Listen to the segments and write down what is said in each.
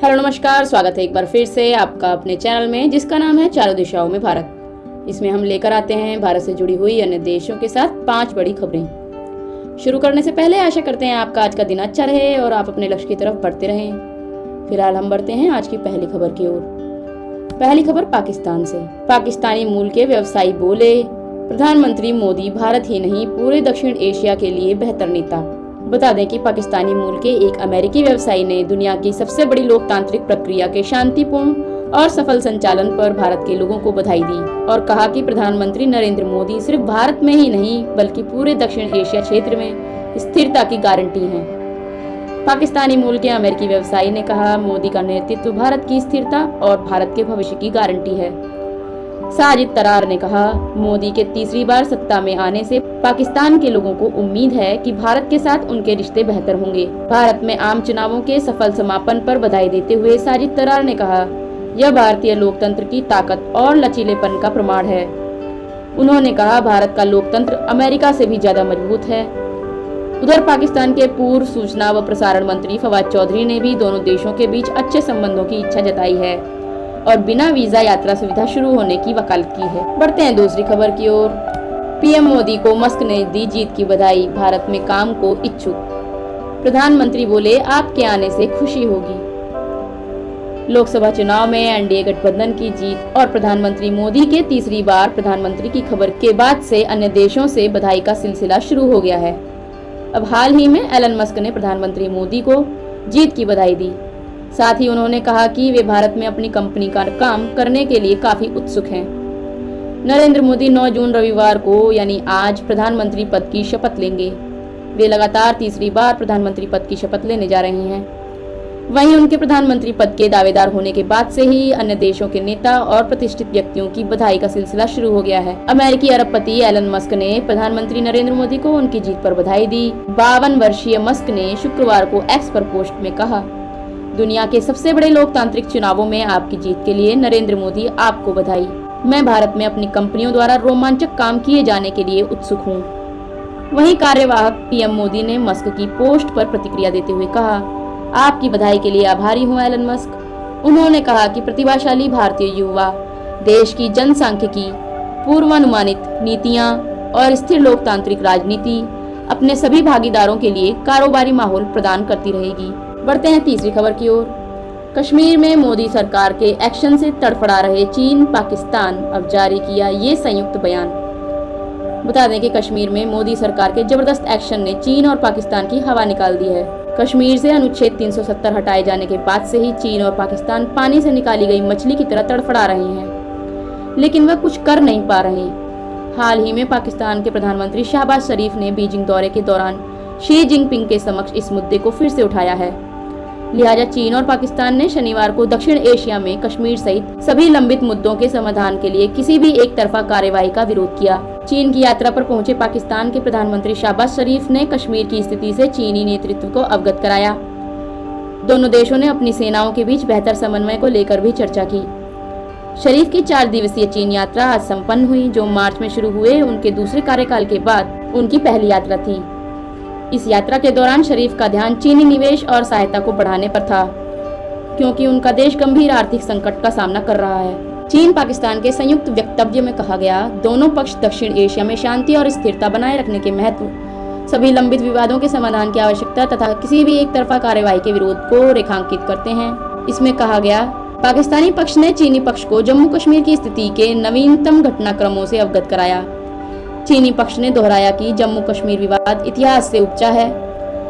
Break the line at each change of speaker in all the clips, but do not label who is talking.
Hello नमस्कार, स्वागत है एक बार फिर से आपका अपने चैनल में जिसका नाम है चारों दिशाओं में भारत। इसमें हम लेकर आते हैं भारत से जुड़ी हुई अन्य देशों के साथ 5 बड़ी खबरें। शुरू करने से पहले आशा करते हैं आपका आज का दिन अच्छा रहे और आप अपने लक्ष्य की तरफ बढ़ते रहें। फिलहाल हम बढ़ते हैं आज की पहली खबर की ओर। पहली खबर पाकिस्तान से। पाकिस्तानी मूल के व्यवसायी बोले, प्रधानमंत्री मोदी भारत ही नहीं पूरे दक्षिण एशिया के लिए बेहतर नेता। बता दें कि पाकिस्तानी मूल के एक अमेरिकी व्यवसायी ने दुनिया की सबसे बड़ी लोकतांत्रिक प्रक्रिया के शांतिपूर्ण और सफल संचालन पर भारत के लोगों को बधाई दी और कहा कि प्रधानमंत्री नरेंद्र मोदी सिर्फ भारत में ही नहीं बल्कि पूरे दक्षिण एशिया क्षेत्र में स्थिरता की गारंटी हैं। पाकिस्तानी मूल के अमेरिकी व्यवसायी ने कहा, मोदी का नेतृत्व भारत की स्थिरता और भारत के भविष्य की गारंटी है। साजिद तरार ने कहा, मोदी के तीसरी बार सत्ता में आने से पाकिस्तान के लोगों को उम्मीद है कि भारत के साथ उनके रिश्ते बेहतर होंगे। भारत में आम चुनावों के सफल समापन पर बधाई देते हुए साजिद तरार ने कहा, यह भारतीय लोकतंत्र की ताकत और लचीलेपन का प्रमाण है। उन्होंने कहा, भारत का लोकतंत्र अमेरिका से भी ज्यादा मजबूत है। उधर पाकिस्तान के पूर्व सूचना व प्रसारण मंत्री फवाद चौधरी ने भी दोनों देशों के बीच अच्छे संबंधों की इच्छा जताई है और बिना वीजा यात्रा सुविधा शुरू होने की वकालत की है। बढ़ते हैं दूसरी खबर की ओर। पीएम मोदी को मस्क ने दी जीत की बधाई, भारत में काम को इच्छुक। प्रधानमंत्री बोले, आपके आने से खुशी होगी। लोकसभा चुनाव में एनडीए गठबंधन की जीत और प्रधानमंत्री मोदी के तीसरी बार प्रधानमंत्री की खबर के बाद से अन्य देशों से बधाई का सिलसिला शुरू हो गया है। अब हाल ही में एलन मस्क ने प्रधानमंत्री मोदी को जीत की बधाई दी। साथ ही उन्होंने कहा कि वे भारत में अपनी कंपनी का काम करने के लिए काफी उत्सुक हैं। नरेंद्र मोदी 9 जून रविवार को यानी आज प्रधानमंत्री पद की शपथ लेंगे। वे लगातार तीसरी बार प्रधानमंत्री पद की शपथ लेने जा रहे हैं। वहीं उनके प्रधानमंत्री पद के दावेदार होने के बाद से ही अन्य देशों के नेता और प्रतिष्ठित व्यक्तियों की बधाई का सिलसिला शुरू हो गया है। अमेरिकी अरबपति एलन मस्क ने प्रधानमंत्री नरेंद्र मोदी को उनकी जीत पर बधाई दी। 52 वर्षीय मस्क ने शुक्रवार को एक्स पर पोस्ट में कहा, दुनिया के सबसे बड़े लोकतांत्रिक चुनावों में आपकी जीत के लिए नरेंद्र मोदी आपको बधाई। मैं भारत में अपनी कंपनियों द्वारा रोमांचक काम किए जाने के लिए उत्सुक हूँ। वहीं कार्यवाहक पीएम मोदी ने मस्क की पोस्ट पर प्रतिक्रिया देते हुए कहा, आपकी बधाई के लिए आभारी हूँ एलन मस्क। उन्होंने कहा कि प्रतिभाशाली भारतीय युवा देश की जनसांख्यिकी, पूर्वानुमानित नीतियाँ और स्थिर लोकतांत्रिक राजनीति अपने सभी भागीदारों के लिए कारोबारी माहौल प्रदान करती रहेगी। बढ़ते हैं तीसरी खबर की ओर। कश्मीर में मोदी सरकार के एक्शन से तड़फड़ा रहे चीन पाकिस्तान अब जारी किया ये संयुक्त बयान। बता दें कि कश्मीर में मोदी सरकार के जबरदस्त एक्शन ने चीन और पाकिस्तान की हवा निकाल दी है। कश्मीर से अनुच्छेद 370 हटाए जाने के बाद से ही चीन और पाकिस्तान पानी से निकाली गई मछली की तरह तड़फड़ा रहे हैं, लेकिन वह कुछ कर नहीं पा रहे। हाल ही में पाकिस्तान के प्रधानमंत्री शहबाज शरीफ ने बीजिंग दौरे के दौरान शी जिनपिंग के समक्ष इस मुद्दे को फिर से उठाया है। लिहाजा चीन और पाकिस्तान ने शनिवार को दक्षिण एशिया में कश्मीर सहित सभी लंबित मुद्दों के समाधान के लिए किसी भी एक तरफा कार्यवाही का विरोध किया। चीन की यात्रा पर पहुंचे पाकिस्तान के प्रधानमंत्री शहबाज शरीफ ने कश्मीर की स्थिति से चीनी नेतृत्व को अवगत कराया। दोनों देशों ने अपनी सेनाओं के बीच बेहतर समन्वय को लेकर भी चर्चा की। शरीफ की 4 दिवसीय चीन यात्रा आज संपन्न हुई, जो मार्च में शुरू हुए उनके दूसरे कार्यकाल के बाद उनकी पहली यात्रा थी। इस यात्रा के दौरान शरीफ का ध्यान चीनी निवेश और सहायता को बढ़ाने पर था, क्योंकि उनका देश गंभीर आर्थिक संकट का सामना कर रहा है। चीन पाकिस्तान के संयुक्त वक्तव्य में कहा गया, दोनों पक्ष दक्षिण एशिया में शांति और स्थिरता बनाए रखने के महत्व, सभी लंबित विवादों के समाधान की आवश्यकता तथा किसी भी एक तरफा कार्यवाही के विरोध को रेखांकित करते हैं। इसमें कहा गया, पाकिस्तानी पक्ष ने चीनी पक्ष को जम्मू कश्मीर की स्थिति के नवीनतम घटनाक्रमों से अवगत कराया। चीनी पक्ष ने दोहराया कि जम्मू कश्मीर विवाद इतिहास से उपजा है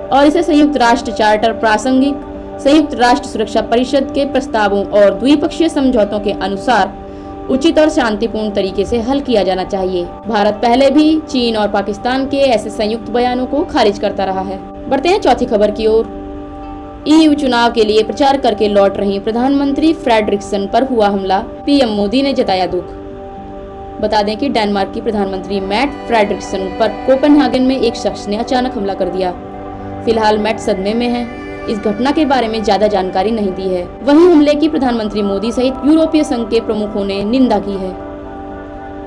और इसे संयुक्त राष्ट्र चार्टर, प्रासंगिक संयुक्त राष्ट्र सुरक्षा परिषद के प्रस्तावों और द्विपक्षीय समझौतों के अनुसार उचित और शांतिपूर्ण तरीके से हल किया जाना चाहिए। भारत पहले भी चीन और पाकिस्तान के ऐसे संयुक्त बयानों को खारिज करता रहा है। बढ़ते हैं चौथी खबर की ओर। ईयू चुनाव के लिए प्रचार करके लौट रही प्रधानमंत्री फ्रेडरिक्सन पर हुआ हमला, पीएम मोदी ने जताया दुख। बता दें कि डेनमार्क की प्रधानमंत्री मैट फ्रेडरिक्सन पर कोपेनहेगन में एक शख्स ने अचानक हमला कर दिया। फिलहाल मैट सदमे में है। इस घटना के बारे में ज्यादा जानकारी नहीं दी है। वहीं हमले की प्रधानमंत्री मोदी सहित यूरोपीय संघ के प्रमुखों ने निंदा की है।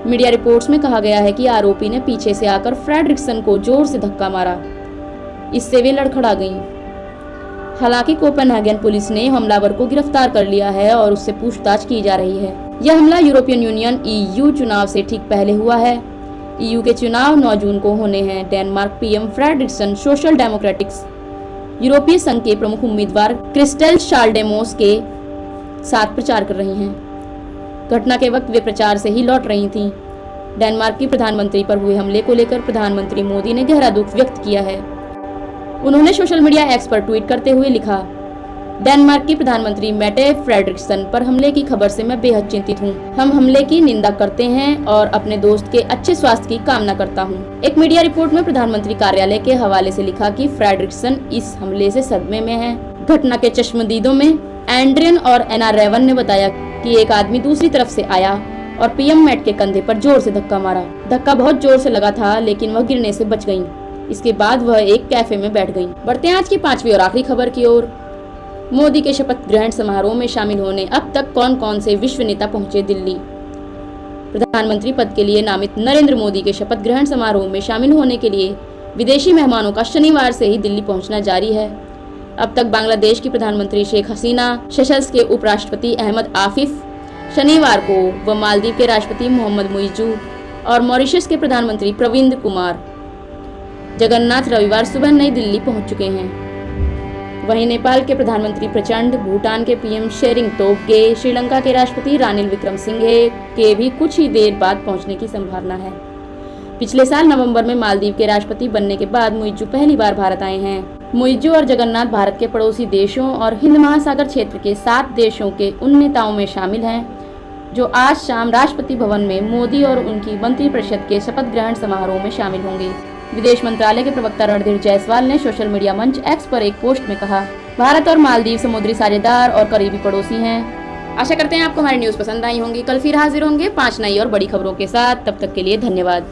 मीडिया रिपोर्ट्स में कहा गया है कि आरोपी ने पीछे से आकर फ्रेडरिक्सन को जोर से धक्का मारा, इससे वे लड़खड़ा गईं। हालांकि कोपेनहेगन पुलिस ने हमलावर को गिरफ्तार कर लिया है और उससे पूछताछ की जा रही है। यह हमला यूरोपियन यूनियन EU चुनाव से ठीक पहले हुआ है। EU के चुनाव 9 जून को होने हैं। Denmark PM Frederiksen social democratics यूरोपीय संघ के प्रमुख उम्मीदवार क्रिस्टेल शाल्डेमोस के साथ प्रचार कर रही हैं। घटना के वक्त वे प्रचार से ही लौट रही थीं। डेनमार्क की प्रधानमंत्री पर हुए हमले को लेकर प्रधानमंत्री मोदी ने गहरा दुख व्यक्त किया है। उन्होंने सोशल मीडिया एक्स पर ट्वीट करते हुए लिखा, डेनमार्क की प्रधानमंत्री मेटे फ्रेडरिक्सन पर हमले की खबर से मैं बेहद चिंतित हूँ। हम हमले की निंदा करते हैं और अपने दोस्त के अच्छे स्वास्थ्य की कामना करता हूँ। एक मीडिया रिपोर्ट में प्रधानमंत्री कार्यालय के हवाले से लिखा कि फ्रेडरिक्सन इस हमले से सदमे में है। घटना के चश्मदीदों में एंड्रियन और एना रेवन ने बताया कि एक आदमी दूसरी तरफ से आया और PM मेट के कंधे पर जोर से धक्का मारा। धक्का बहुत जोर से लगा था, लेकिन वह गिरने से बच गयी। इसके बाद वह एक कैफे में बैठ गयी। बढ़ते हैं आज की 5वीं और आखिरी खबर की ओर। मोदी के शपथ ग्रहण समारोह में शामिल होने अब तक कौन कौन से विश्व नेता पहुंचे दिल्ली। प्रधानमंत्री पद के लिए नामित नरेंद्र मोदी के शपथ ग्रहण समारोह में शामिल होने के लिए विदेशी मेहमानों का शनिवार से ही दिल्ली पहुंचना जारी है। अब तक बांग्लादेश की प्रधानमंत्री शेख हसीना, सेशल्स के उपराष्ट्रपति अहमद आफिफ शनिवार को व मालदीव के राष्ट्रपति मोहम्मद मुइज़ू और मॉरिशस के प्रधानमंत्री प्रविंद कुमार जगन्नाथ रविवार सुबह नई दिल्ली पहुंच चुके हैं। वहीं नेपाल के प्रधानमंत्री प्रचंड, भूटान के PM शेरिंग तोब्गे, श्रीलंका के राष्ट्रपति रानिल विक्रमसिंघे के भी कुछ ही देर बाद पहुंचने की संभावना है। पिछले साल नवंबर में मालदीव के राष्ट्रपति बनने के बाद मुइज़ू पहली बार भारत आए हैं। मुइज़ू और जगन्नाथ भारत के पड़ोसी देशों और हिंद महासागर क्षेत्र के 7 देशों के उन नेताओं में शामिल हैं जो आज शाम राष्ट्रपति भवन में मोदी और उनकी मंत्रिपरिषद के शपथ ग्रहण समारोह में शामिल होंगे। विदेश मंत्रालय के प्रवक्ता रणधीर जायसवाल ने सोशल मीडिया मंच एक्स पर एक पोस्ट में कहा, भारत और मालदीव समुद्री साझेदार और करीबी पड़ोसी हैं। आशा करते हैं आपको हमारी न्यूज़ पसंद आई होंगी। कल फिर हाजिर होंगे 5 नई और बड़ी खबरों के साथ। तब तक के लिए धन्यवाद।